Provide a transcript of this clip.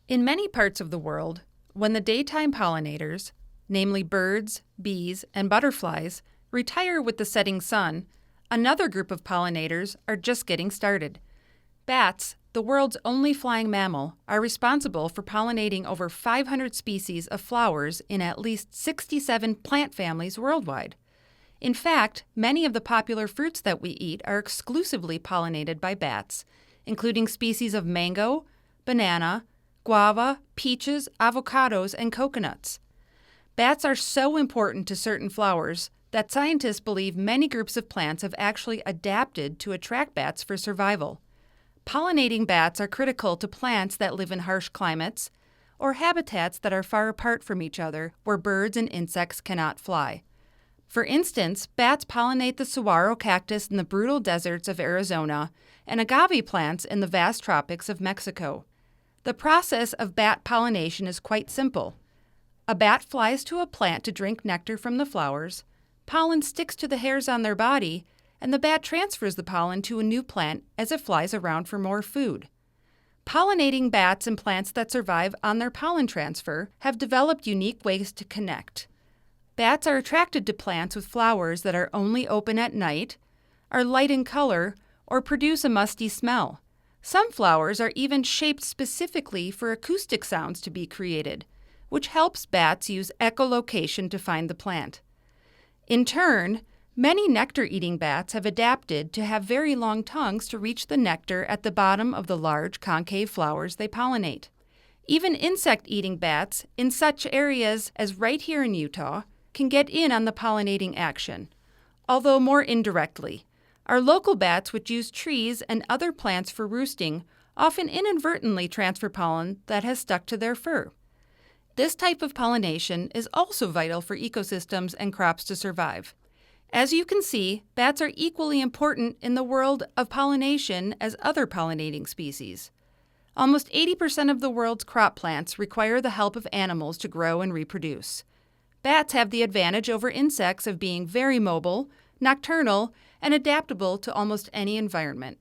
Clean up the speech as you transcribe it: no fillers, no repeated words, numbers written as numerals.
In many parts of the world, when the daytime pollinators, namely birds, bees, and butterflies, retire with the setting sun, another group of pollinators are just getting started. Bats, the world's only flying mammal, are responsible for pollinating over 500 species of flowers in at least 67 plant families worldwide. In fact, many of the popular fruits that we eat are exclusively pollinated by bats, including species of mango, banana, guava, peaches, avocados, and coconuts. Bats are so important to certain flowers that scientists believe many groups of plants have actually adapted to attract bats for survival. Pollinating bats are critical to plants that live in harsh climates or habitats that are far apart from each other where birds and insects cannot fly. For instance, bats pollinate the saguaro cactus in the brutal deserts of Arizona and agave plants in the vast tropics of Mexico. The process of bat pollination is quite simple. A bat flies to a plant to drink nectar from the flowers, pollen sticks to the hairs on their body, and the bat transfers the pollen to a new plant as it flies around for more food. Pollinating bats and plants that survive on their pollen transfer have developed unique ways to connect. Bats are attracted to plants with flowers that are only open at night, are light in color, or produce a musty smell. Some flowers are even shaped specifically for acoustic sounds to be created, which helps bats use echolocation to find the plant. In turn, many nectar-eating bats have adapted to have very long tongues to reach the nectar at the bottom of the large concave flowers they pollinate. Even insect-eating bats in such areas as right here in Utah can get in on the pollinating action, although more indirectly. Our local bats, which use trees and other plants for roosting, often inadvertently transfer pollen that has stuck to their fur. This type of pollination is also vital for ecosystems and crops to survive. As you can see, bats are equally important in the world of pollination as other pollinating species. Almost 80% of the world's crop plants require the help of animals to grow and reproduce. Bats have the advantage over insects of being very mobile, nocturnal, and adaptable to almost any environment.